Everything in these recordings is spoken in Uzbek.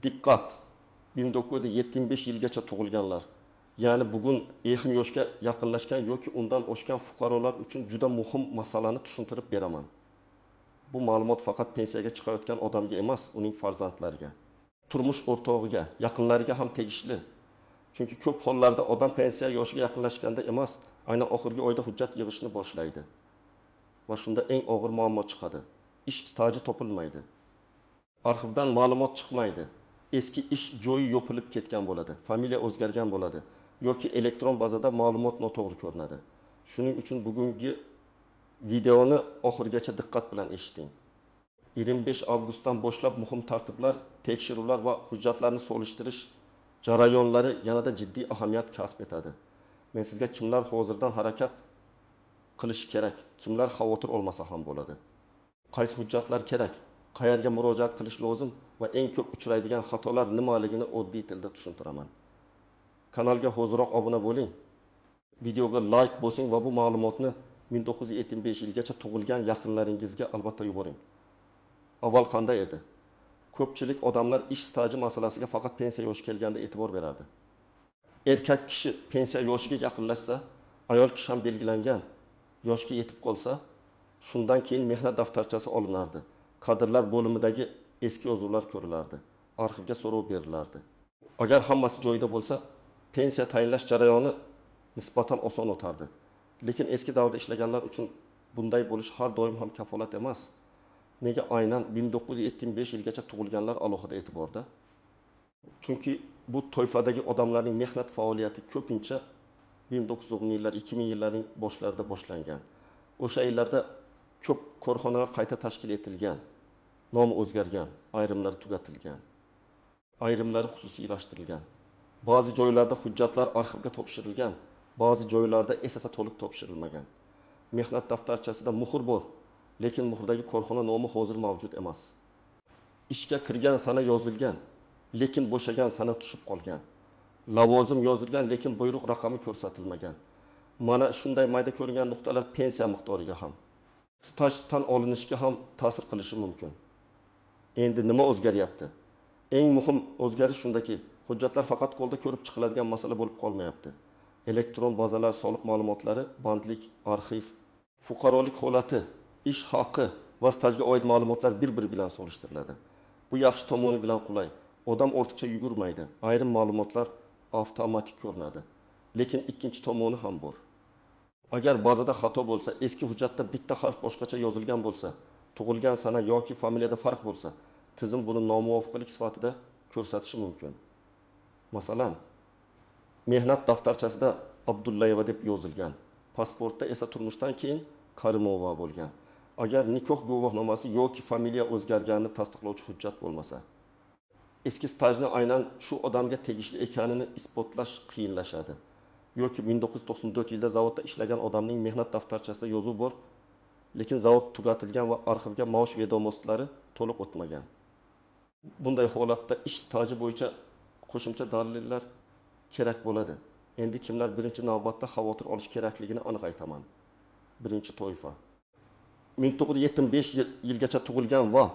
Diqqat! 1975 yilgacha tug'ilganlar, ya'ni bugun yaqin yoshga yaqinlashgan yoki undan oshgan fuqarolar uchun juda muhim masalani tushuntirib beraman. Bu ma'lumot faqat pensiyaga chiqayotgan odamga emas, uning farzandlariga, turmush o'rtog'iga, yaqinlariga ham tegishli. Chunki ko'p hollarda odam pensiya yoshiga yaqinlashganda emas, aynan oxirgi oyda hujjat yig'ishni boshlaydi. Va shunda eng og'ir muammo chiqadi. Ish staji topilmaydi. Arxivdan ma'lumot chiqmaydi. Eski ish joyi yopilib ketgan bo'ladi, familiya o'zgargan bo'ladi yoki elektron bazada ma'lumot noto'g'ri ko'rinadi. Shuning uchun bugungi videoni oxirigacha diqqat bilan eshiting. 25 avgustdan boshlab muhim tartiblar, tekshiruvlar va hujjatlarni solishtirish jarayonlari yanada jiddiy ahamiyat kasb etadi. Men sizga kimlar hozirdan harakat qilish kerak, kimlar xavotir olmasa ham bo'ladi. Qaysi hujjatlar kerak, qayerga murojaat qilish lozim va eng ko'p uchraydigan xatolar nimaligini oddiy tilda tushuntiraman. Kanalga hoziroq obuna bo'ling. Videoga like bosing va bu ma'lumotni 1975 yilgacha tug'ilgan yaqinlaringizga albatta yuboring. Avval qanday edi? Ko'pchilik odamlar ish staji masalasiga faqat pensiya yoshi kelganda e'tibor berardi. Erkak kishi pensiya yoshiga yaqinlashsa, ayol kishi ham belgilangan yoshga yetib qolsa, shundan keyin mehnat daftarchasi olinardi. Kadrlar bo'limidagi eski yozuvlar ko'rilardi. Arxivga so'rov berilardi. Agar hammasi joyida bo'lsa, pensiya tayinlash jarayoni nisbatan oson o'tardi. Lekin eski davrda ishlaganlar uchun bunday bo'lish har doim ham kafolat emas. Nega aynan 1975 yilgacha tug'ilganlar alohida e'tiborda? Chunki bu toifadagi odamlarning mehnat faoliyati ko'pincha 1910 yillar, 2000 yillarning boshlarida boshlangan. O'sha yillarda ko'p korxonalar qayta tashkil etilgan, nomi o'zgargan, ayrimlari tugatilgan, ayrimlari xususiylashtirilgan. Ba'zi joylarda hujjatlar arxivga topshirilgan, ba'zi joylarda esa to'liq topshirilmagan. Mehnat daftarchasida muhr bor, lekin muhrdagi korxona nomi hozir mavjud emas. Ishga kirgan sana yozilgan, lekin bo'shagan sana tushib qolgan. Lavozim yozilgan, lekin buyruq raqami ko'rsatilmagan. Mana shunday mayda ko'ringan nuqtalar pensiya miqdoriga ham, stajdan olinishga ham ta'sir qilishi mumkin. Endi nima o'zgaryapti? Eng muhim o'zgarish shundaki, hujjatlar faqat qo'lda ko'rib chiqiladigan masala bo'lib qolmayapti. Elektron bazalar, soliq ma'lumotlari, bandlik, arxiv, fuqarolik holati, ish haqi va stajga oid ma'lumotlar bir-biri bilan solishtiriladi. Bu yaxshi tomoni bilan qulay. Odam ortiqcha yugurmaydi. Ayrim ma'lumotlar avtomatik ko'rinadi. Lekin ikkinchi tomoni ham bor. Agar bazada xato bo'lsa, eski hujjatda bitta harf boshqacha yozilgan bo'lsa, tug'ilgan sana yoki familiyada farq bo'lsa, tizim buni nomuvofiqlik sifatida ko'rsatishi mumkin. Masalan, mehnat daftarchasida Abdullayeva deb yozilgan, pasportda esa turmushdan keyin Karimova bo'lgan. Agar nikoh guvohnomasi yoki familiya o'zgarganini tasdiqlovchi hujjat bo'lmasa, eski stajni aynan shu odamga tegishli ekanini isbotlash qiyinlashadi. Yoki 1994 yilda zavodda ishlagan odamning mehnat daftarchasida yozuv bor, lekin zavod tugatilgan va arxivga maosh vedomoslari to'liq o'tmagan. Bunday holatda ish staji bo'yicha qo'shimcha dalillar kerak bo'ladi. Endi kimlar birinchi navbatda xavotir olish kerakligini aniq aytaman. Birinchi toifa 1975 yilgacha tug'ilgan va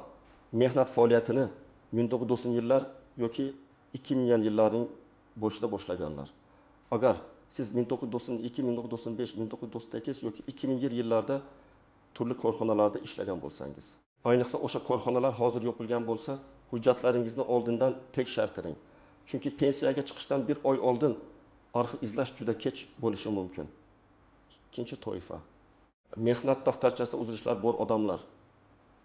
mehnat faoliyatini 1990 yillar yoki 2000 yillarning boshida boshlaganlar. Agar siz 1992, 1995, 1998 yoki 2000 yillarda turli korxonalarda ishlagan bo'lsangiz, ayniqsa o'sha korxonalar hozir yopilgan bo'lsa, hujjatlaringizni oldindan tekshirtiring. Chunki pensiyaga chiqishdan bir oy oldin arxiv izlash juda kech bo'lishi mumkin. Ikkinchi toifa mehnat daftarchasida uzilishlar bor odamlar.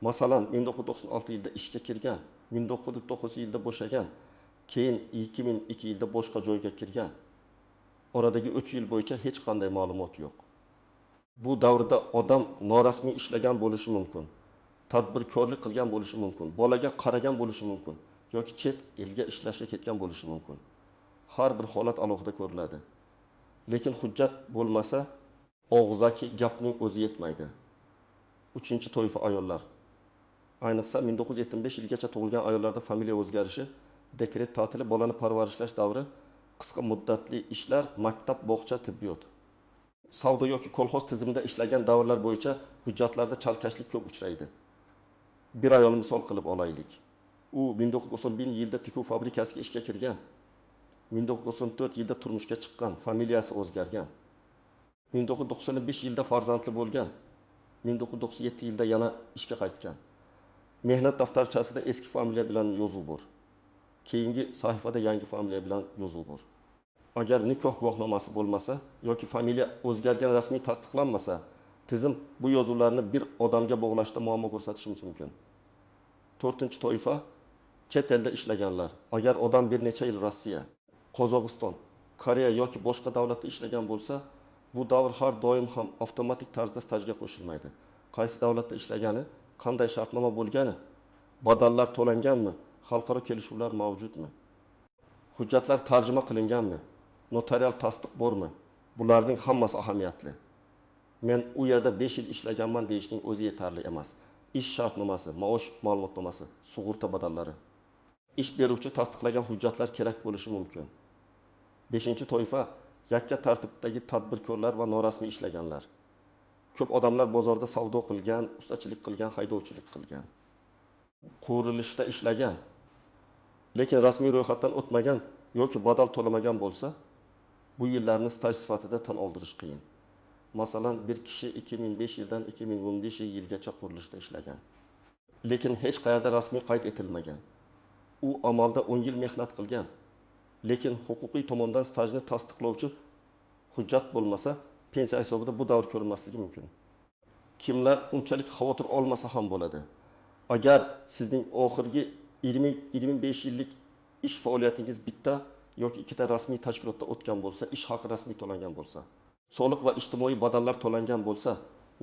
Masalan, 1996 yilda ishga kirgan, 1999 yilda bo'shagan, keyin 2002 yilda boshqa joyga kirgan. Oradagi 3 yil bo'yicha hech qanday ma'lumot yo'q. Bu davrda odam norasmiy ishlagan bo'lishi mumkin, tadbirkorlik qilgan bo'lishi mumkin, bolaga qaragan bo'lishi mumkin yoki chet elga ishlashga ketgan bo'lishi mumkin. Har bir holat alohida ko'riladi. Lekin hujjat bo'lmasa, og'zaki gapning o'zi yetmaydi. Uchinchi toifa ayollar. Ayniqsa 1975 yilgacha tug'ilgan ayollarda familiya o'zgarishi, dekret ta'tili, bolani parvarishlash davri, qisqa muddatli ishlar, maktab, bog'cha, tibbiyot. Savdo yoki kolxoz tizimida ishlagan davrlar bo'yicha hujjatlarda chalkashlik ko'p uchraydi. Bir ayol misol qilib olaylik. U 1991 yilda tikuv fabrikasiga ishga kirgan. 1994 yilda turmushga chiqqan, familiyasi o'zgargan. 1995 yilda farzandli bo'lgan. 1997 yilda yana ishga qaytgan. Mehnat daftarchasida eski familiya bilan yozuv bor. Keyingi sahifada yangi familiya bilan yozuv bor. Agar nikoh guvohnomasi bo'lmasa yoki familiya o'zgargan rasmiy tasdiqlanmasa, tizim bu yozuvlarni bir odamga bog'lashda muammo ko'rsatishi mumkin. 4-toifa chet elda ishlaganlar. Agar odam bir necha yil Rossiya, Qozog'iston, Koreya yoki boshqa davlatda ishlagan bo'lsa, bu davr har doim ham avtomatik tarzda stajga qo'shilmaydi. Qaysi davlatda ishlagani, qanday shartnoma bo'lgani, badallar to'langanmi, xalqaro kelishuvlar mavjudmi? Hujjatlar tarjima qilinganmi? Notarial tasdiq bormi? Bularning hammasi ahamiyatli. Men u yerda 5 yil ishlaganman deyishning o'zi yetarli emas. Ish shartnomasi, maosh ma'lumotnomasi, sug'urta badallari. Ish beruvchi tasdiqlagan hujjatlar kerak bo'lishi mumkin. 5-toifa yakka tartibdagi tadbirkorlar va norasmiy ishlaganlar. Ko'p odamlar bozorda savdo qilgan, ustachilik qilgan, haydovchilik qilgan. Qurilishda ishlagan, lekin rasmiy ro'yxatdan o'tmagan yoki badal to'lamagan bo'lsa, bu yillarni staj sifatida tan oldirish qiyin. Masalan, bir kishi 2005 yildan 2015 yilgacha qurilishda ishlagan, lekin hech qayerda rasmiy qayd etilmagan. U amalda 10 yil mehnat qilgan, lekin huquqiy tomondan stajni tasdiqlovchi hujjat bo'lmasa, pensiya hisobida bu davr ko'rinmasligi mumkin. Kimlar unchalik xavotir olmasa ham bo'ladi. Agar sizning oxirgi 20-25 yillik ish faoliyatingiz bitta yoki ikkita rasmiy tashkilotda o'tgan bo'lsa, ish haqi rasmiy to'langan bo'lsa, soliq va ijtimoiy badallar to'langan bo'lsa,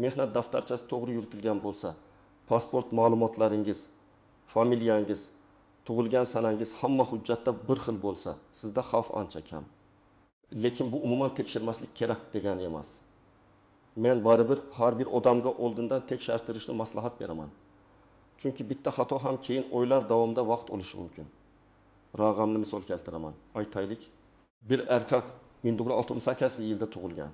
mehnat daftarchasi to'g'ri yuritilgan bo'lsa, pasport ma'lumotlaringiz, familiyangiz, tug'ilgan sanangiz hamma hujjatda bir xil bo'lsa, sizda xavf ancha kam. Lekin bu umuman tekshirmaslik kerak degani emas. Men baribir har bir odamga oldindan tekshirtirishni maslahat beraman. Chunki bitta xato ham keyin oylar davomida vaqt olishi mumkin. Rag'amni misol keltiraman. Aytaylik, bir erkak 1968 yilda tug'ilgan.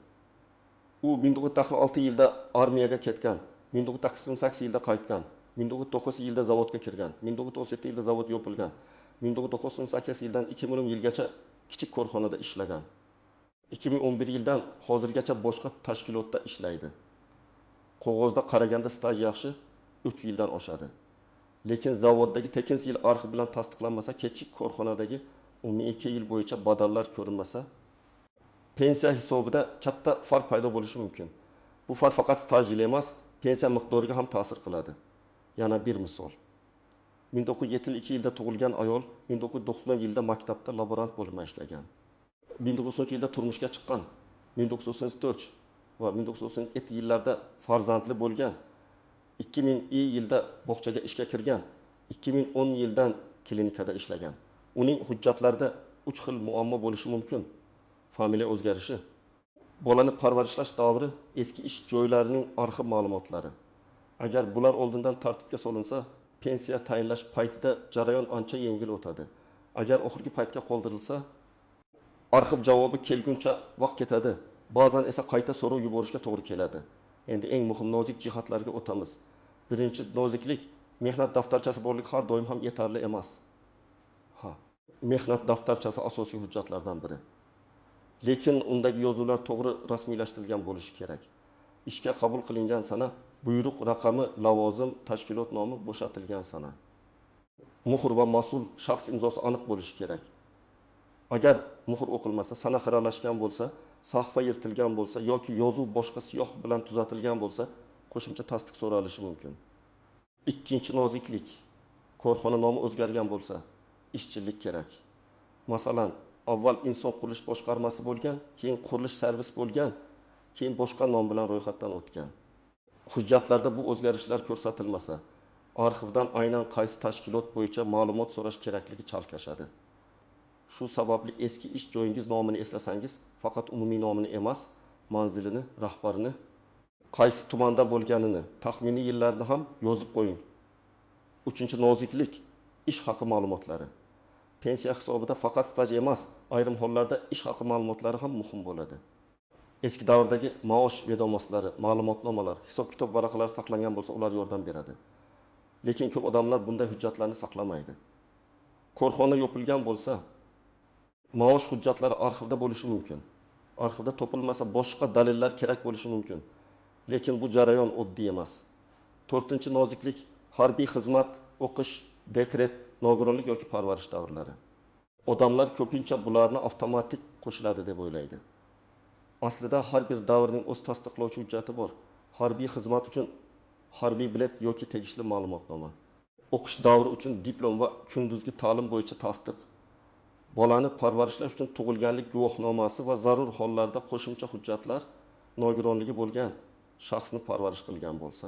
U 1996 yilda armiyaga ketgan, 1998 yilda qaytgan, 1909 yilda zavodga kirgan, 1997 yilda zavod yopilgan, 1998 yildan 2010 yilgacha kichik korxonada ishlagan. 2011 yildan hozirgacha boshqa tashkilotda ishlaydi. Qog'ozda qaraganda staj yaxshi 3 yildan oshadi. Lekin zavoddagi tekinsiz yil arxiv bilan tasdiqlanmasa, kichik korxonadagi 12 yil bo'yicha badallar ko'rinmasa, pensiya hisobida katta farq paydo bo'lishi mumkin. Bu farq faqat staj yili emas, pensiya miqdoriga ham ta'sir qiladi. Yana bir misol. 1972 yilda tug'ilgan ayol 1990 yilda maktabda laborant bo'lib ishlagan. 1990 yilda turmushga chiqqan, 1994 va 1997 yillarda farzandli bo'lgan, 2000 yilda bog'chaga ishga kirgan, 2010 yildan klinikada ishlagan. Uning hujjatlarida 3 xil muammo bo'lishi mumkin. Familiya o'zgarishi, bolani parvarishlash davri, eski ish joylarining arxiv ma'lumotlari. Agar bular oldindan tartibga solinsa, pensiya tayinlash paytida jarayon ancha yengil o'tadi. Agar oxirgi paytga qoldirilsa, arxiv javobi kelguncha vaqt ketadi. Ba'zan esa qayta so'rov yuborishga to'g'ri keladi. Endi eng muhim nozik jihatlarga o'tamiz. Birinchi noziklik, mehnat daftarchasi borlik har doim ham yetarli emas. Mehnat daftarchasi asosiy hujjatlardan biri. Lekin undagi yozuvlar to'g'ri rasmiylashtirilgan bo'lishi kerak. Ishga qabul qilingan sana, buyruq raqami, lavozim, tashkilot nomi, bo'shatilgan sana. Muhr va mas'ul shaxs imzosi aniq bo'lishi kerak. Agar muhr o'qilmasa, sana xiralashgan bo'lsa, sahifa yirtilgan bo'lsa yoki yozuv boshqa siyoh bilan tuzatilgan bo'lsa, qo'shimcha tasdiq so'ralishi mumkin. Ikkinchi noziklik, korxona nomi o'zgargan bo'lsa, ishchilik kerak. Masalan, avval inson qurilish boshqarmasi bo'lgan, keyin qurilish servis bo'lgan, keyin boshqa nom bilan ro'yxatdan o'tgan. Hujjatlarda bu o'zgarishlar ko'rsatilmasa, arxivdan aynan qaysi tashkilot bo'yicha ma'lumot so'rash kerakligi chalkashadi. Shu sababli eski ish joyingiz nomini eslasangiz, faqat umumiy nomini emas, manzilini, rahbarini, qaysi tumanda bo'lganini, taxminiy yillarni ham yozib qo'ying. 3-noziklik, ish haqi ma'lumotlari. Pensiya hisobida faqat staj emas, ayrim hollarda ish haqi ma'lumotlari ham muhim bo'ladi. Eski davrdagi maosh vedomoslari, ma'lumotnomalar, hisob-kitob varaqalari saqlangan bo'lsa, ular yordam beradi. Lekin ko'p odamlar bunday hujjatlarni saqlamaydi. korxona yopilgan bo'lsa, maosh hujjatlari arxivda bo'lishi mumkin. Arxivda topilmasa boshqa dalillar kerak bo'lishi mumkin. Lekin bu jarayon oddiy emas. 4-noziklik harbiy xizmat, o'qish, dekret, nogironlik yoki parvarish davrlari. Odamlar ko'pincha bularni avtomatik qo'shiladi deb o'ylaydi. Aslida har bir davrning o'z tasdiqlovchi hujjati bor. Harbiy xizmat uchun harbiy bilet yoki tegishli ma'lumotnoma. O'qish davri uchun diplom va kunduzgi ta'lim bo'yicha tasdiq. Bolani parvarishlash uchun tug'ilganlik guvohnomasi va zarur hollarda qo'shimcha hujjatlar nogironligi bo'lgan shaxsni parvarish qilgan bo'lsa,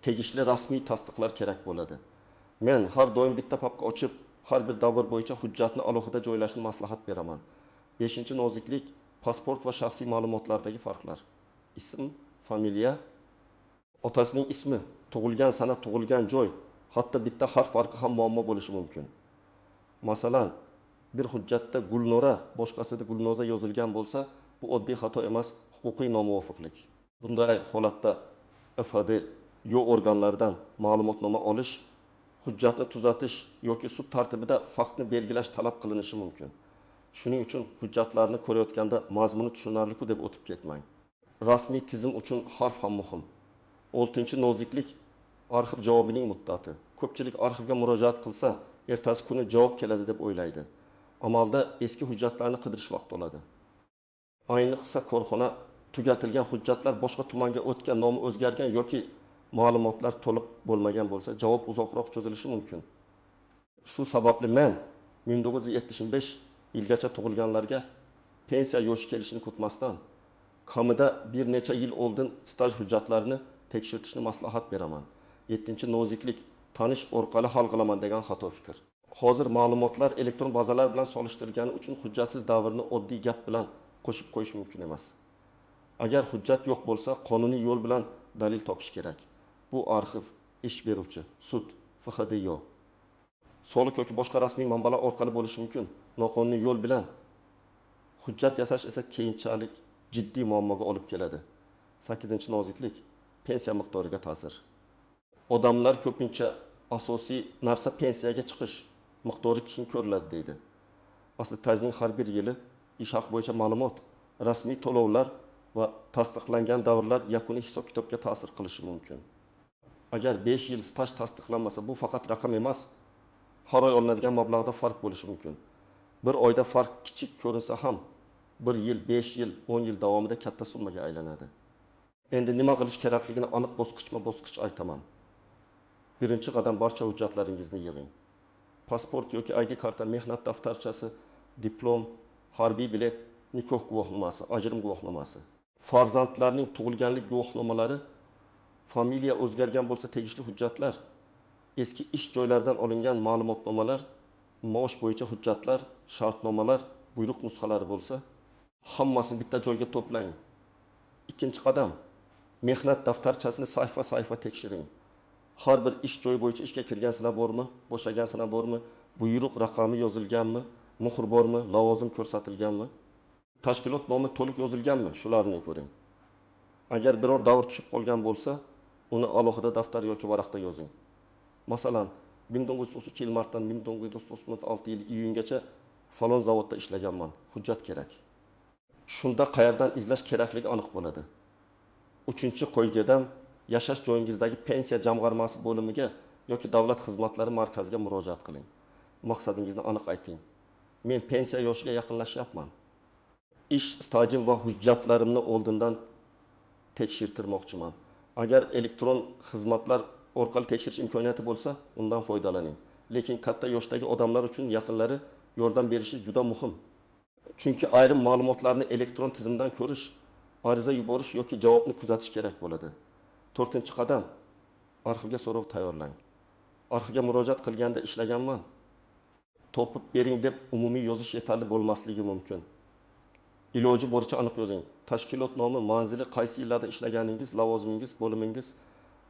tegishli rasmiy tasdiqlar kerak bo'ladi. Men har doim bitta papka ochib, har bir davr bo'yicha hujjatni alohida joylashni maslahat beraman. 5-noziklik pasport va shaxsiy ma'lumotlardagi farqlar. Ism, familiya, otasining ismi, tug'ilgan sana, tug'ilgan joy, hatto bitta harf farqi ham muammo bo'lishi mumkin. Masalan, bir hujjatda Gulnora, boshqasida Gulnoza yozilgan bo'lsa, bu oddiy xato emas, huquqiy nomuvofiqlik. Bunday holatda FHD yo organlaridan ma'lumotnoma olish, hujjatni tuzatish yoki sud tartibida faktni belgilash talab qilinishi mumkin. Shuning uchun hujjatlarni ko'rayotganda mazmuni tushunarli-ku deb o'tib ketmang. Rasmiy tizim uchun harf ham muhim. 6-noziklik arxiv javobining muddati. Ko'pchilik arxivga murojaat qilsa, ertasi kuni javob keladi deb o'ylaydi. Amalda eski hujjatlarni qidirish vaqti oladi. Ayniqsa korxona tugatilgan hujjatlar boshqa tumanga o'tgan, nomi o'zgargan yoki ma'lumotlar to'liq bo'lmagan bo'lsa, javob uzoqroq cho'zilishi mumkin. Shu sababli men 1975 yilgacha tug'ilganlarga pensiya yoshi kelishini kutmasdan, kamida bir necha yil oldin staj hujjatlarini tekshirishni maslahat beraman. 7-noziklik tanish orqali hal qilaman degan xato fikr. Hozir ma'lumotlar elektron bazalar bilan solishtirgani uchun hujjatsiz davrni oddiy gap bilan qo'shib qo'yish mumkin emas. Agar hujjat yo'q bo'lsa, qonuniy yo'l bilan dalil topish kerak. Bu arxiv, ish beruvchi, sud, FHDYO, soliq yoki boshqa rasmiy manbalar orqali bo'lishi mumkin. Noqonuniy yo'l bilan hujjat yasash esa keyinchalik jiddiy muammoga olib keladi. 8-noziklik pensiya miqdoriga ta'sir. Odamlar ko'pincha asosiy narsa pensiyaga chiqish miqdori keyin ko'riladi deydi. Asli tajning har bir yili ish haqi bo'yicha ma'lumot, rasmiy to'lovlar va tasdiqlangan davrlar yakuniy hisob-kitobga ta'sir qilishi mumkin. Agar 5 yil staj tasdiqlanmasa, bu faqat raqam emas, har oy olinadigan mablag'da farq bo'lishi mumkin. Bir oyda farq kichik ko'rinsa ham, 1 yil, 5 yil, 10 yil davomida katta summaga aylanadi. Endi nima qilish kerakligini aniq bosqichma-bosqich aytaman. Birinchi qadam barcha hujjatlaringizni yig'ing. Pasport yoki ID karta, mehnat daftarchasi, diplom, harbiy bilet, nikoh guvohnomasi, ajrim guvohnomasi. Farzandlarning tug'ilganlik guvohnomalari, familiya o'zgargan bo'lsa tegishli hujjatlar, eski ish joylaridan olingan ma'lumotnomalar, maosh bo'yicha hujjatlar, shartnomalar, buyruq nusxalari bo'lsa, hammasini bitta joyga to'plang. Ikkinchi qadam, mehnat daftarchasini sayfa-sayfa tekshiring. Har bir ish joyi bo'yicha ishga kirgansizlar bormi, bo'shagansilar bormi, buyruq raqami yozilganmi, muhr bormi, lavozim ko'rsatilganmi, tashkilot nomi to'liq yozilganmi, shularni ko'ring. Agar biror davr tushib qolgan bo'lsa, uni alohida daftar yoki varaqda yozing. Masalan, 1933 yil martdan 1936 yil iyungacha falon zavodda ishlaganman. Hujjat kerak. Shunda qayerdan izlash kerakligi aniq bo'ladi. 3-qo'ygada yashash joyingizdagi pensiya jamg'armasi bo'limiga yoki davlat xizmatlari markaziga murojaat qiling. Maqsadingizni aniq ayting. Men pensiya yoshiga yaqinlashyapman. Ish stajim va hujjatlarimni oldindan tekshirtirmoqchiman. Agar elektron xizmatlar orqali tekshirish imkoniyati bo'lsa, undan foydalaning. Lekin katta yoshdagi odamlar uchun yaqinlari yordam berishi juda muhim. Chunki ayrim ma'lumotlarni elektron tizimdan ko'rish, ariza yuborish yoki javobni kuzatish kerak bo'ladi. 4-qadam, arxivga so'rov tayyorlang. Arxivga murojaat qilganda ishlaganman, topib bering deb umumiy yozish yetarli bo'lmasligi mumkin. Iloji boricha aniq yozing. Tashkilot nomi, manzili, qaysi yillarda ishlaganingiz, lavozimingiz, bo'limingiz,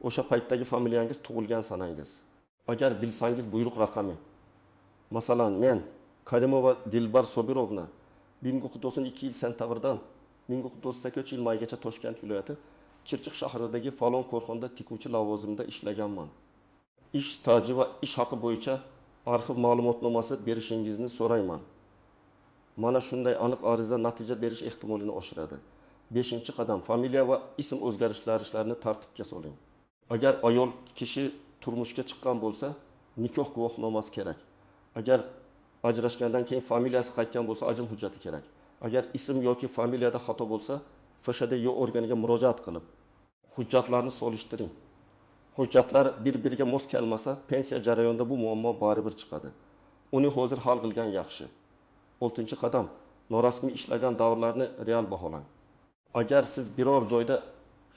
o'sha paytdagi familiyangiz, tug'ilgan sanangiz. Agar bilsangiz buyruq raqami. Masalan, men Karimova Dilbar Sobirovna 1992 yil sentabrdan 1998 yil maygacha Toshkent viloyati Chirchiq shahridagi falon korxonada tikuvchi lavozimida ishlaganman. Ish staji va ish haqi bo'yicha arxiv ma'lumotnomasi berishingizni so'rayman. Mana shunday aniq ariza natija berish ehtimolini oshiradi. 5-qadam familiya va ism o'zgarishlarini tartibga soling. Agar ayol kishi turmushga chiqqan bo'lsa, nikoh guvohnomasi kerak. Agar ajrashgandan keyin familiyasi qaytgan bo'lsa, ajrim hujjati kerak. Agar ism yoki familiyada xato bo'lsa, FSHD organiga murojaat qilib, hujjatlarni solishtiring. Hujjatlar bir-biriga mos kelmasa, pensiya jarayonida bu muammo baribir chiqadi. Uni hozir hal qilgan yaxshi. 6-qadam, norasmiy ishlagan davrlarni real baholang. Agar siz biror joyda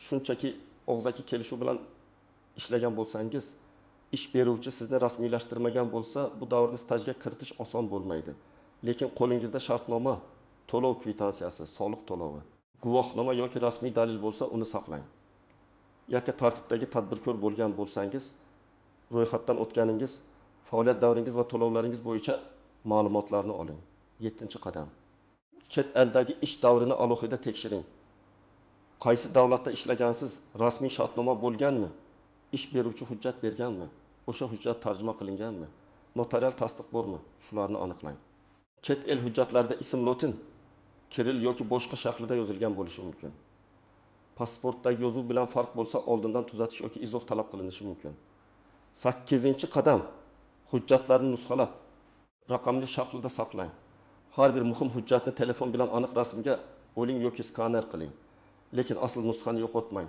shunchaki og'zaki kelishuv bilan ishlagan bo'lsangiz, ish beruvchi sizni rasmiylashtirmagan bo'lsa, bu davrni stajga kiritish oson bo'lmaydi. Lekin qo'lingizda shartnoma, to'lov kvitansiyasi, soliq to'lovi, guvohnoma yoki rasmiy dalil bo'lsa, uni saqlang. Yoki tartibdagi tadbirkor bo'lgan bo'lsangiz, ro'yxatdan o'tganingiz, faoliyat davringiz va to'lovlaringiz bo'yicha ma'lumotlarni oling. 7-qadam. Chet eldagi ish davrini alohida tekshiring. Qaysi davlatda ishlagansiz, rasmiy shartnoma bo'lganmi? Ish beruvchi hujjat berganmi? O'sha hujjat tarjima qilinganmi? Notarial tasdiq bormi? Shularni aniqlang. Chet el hujjatlarida ism lotin, kiril yoki boshqa shaklida yozilgan bo'lishi mumkin. Pasportdagi yozuv bilan farq bo'lsa, oldindan tuzatish yoki izoh talab qilinishi mumkin. 8-qadam. Hujjatlarni nusxalab, raqamli shaklda saqlang. Har bir muhim hujjatni telefon bilan aniq rasmga oling yoki skaner qiling. Lekin asl nusxani yo'qotmang.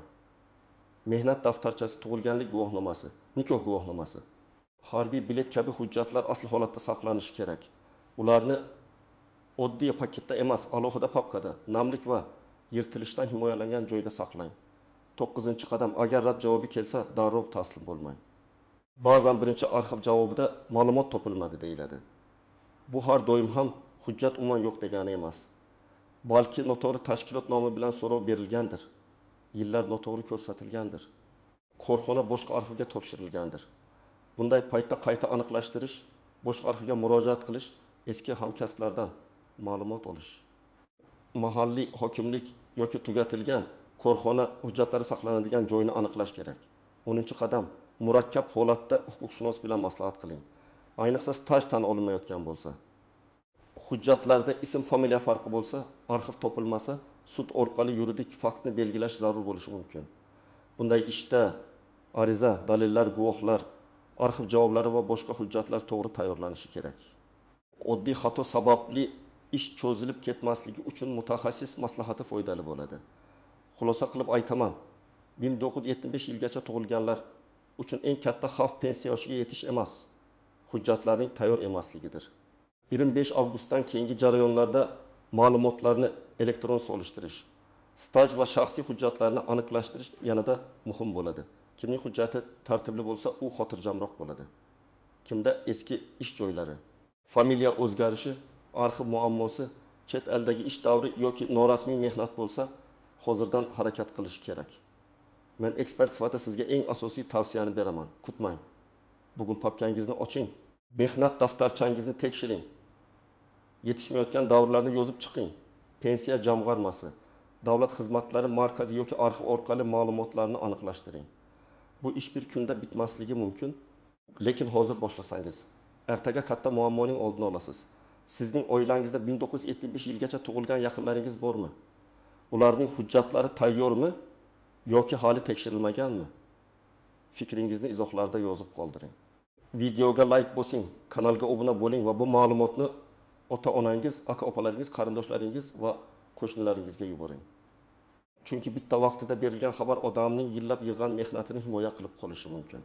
Mehnat daftarchasi, tug'ilganlik guvohnomasi, nikoh guvohnomasi, harbiy bilet kabi hujjatlar asl holatda saqlanishi kerak. Ularni oddiy paketda emas, alohida papkada, namlik va yirtilishdan himoyalangan joyda saqlang. 9-qadam, agar rad javobi kelsa, darrov taslim bo'lmang. Ba'zan birinchi arxiv javobida ma'lumot topilmadi deyiladi. Bu har doim ham hujjat umuman yo'q degani emas. Balki noto'g'ri tashkilot nomi bilan so'rov berilgandir. Yillar noto'g'ri ko'rsatilgandir. Korxona boshqa arxivga topshirilgandir. Bunday paytda qayta aniqlashtirish, boshqa arxivga murojaat qilish, eski hamkasblardan ma'lumot olish. Mahalliy hokimlik yoki tugatilgan korxona hujjatlari saqlanadigan joyni aniqlash kerak. 10-qadam, murakkab holatda huquqshunos bilan maslahat qiling. Ayniqsa staj tan olinmayotgan bo'lsa. Hujjatlarda ism familiya farqi bo'lsa, arxiv topilmasa, sud orqali yuridik faktni belgilash zarur bo'lishi mumkin. Bunday ishda ariza, dalillar, guvohlar, arxiv javoblari va boshqa hujjatlar to'g'ri tayyorlanishi kerak. Oddiy xato sababli ish cho'zilib ketmasligi uchun mutaxassis maslahati foydali bo'ladi. Xulosa qilib aytaman, 1975 yilgacha tug'ilganlar uchun eng katta xavf pensiya yoshiga yetish emas, hujjatlarning tayyor emasligidir. 25 avgustdan keyingi jarayonlarda ma'lumotlarni elektron solishtirish, staj va shaxsiy hujjatlarni aniqlashtirish yanada muhim bo'ladi. Kimning hujjati tartibli bo'lsa, u xotirjamroq bo'ladi. Kimda eski ish joylari, familiya o'zgarishi, arxiv muammosi, chet eldagi ish davri yoki norasmiy mehnat bo'lsa, hozirdan harakat qilish kerak. Men ekspert sifatida sizga eng asosiy tavsiyani beraman. Kutmang. Bugun papkangizni oching. Mehnat daftarchangizni tekshiring. Yetishmayotgan davrlarni yozib chiqing. Pensiya jamg'armasi, davlat xizmatlari markazi yoki arxiv orqali ma'lumotlarni aniqlashtiring. Bu ish bir kunda bitmasligi mumkin, lekin hozir boshlasangiz, ertaga katta muammoning oldini olasiz. Sizning oilangizda 1975 yilgacha tug'ilgan yaqinlaringiz bormi? Ularning hujjatlari tayyormi yoki hali tekshirilmaganmi? Fikringizni izohlarda yozib qoldiring. Videoga like bosing, kanalga obuna bo'ling va bu ma'lumotni ota-onangiz, aka-opalaringiz, qarindoshlaringiz va qo'shnilaringizga yuboring. Chunki bitta vaqtida berilgan xabar odamning yillab yig'gan mehnatini himoya qilib qolishi mumkin.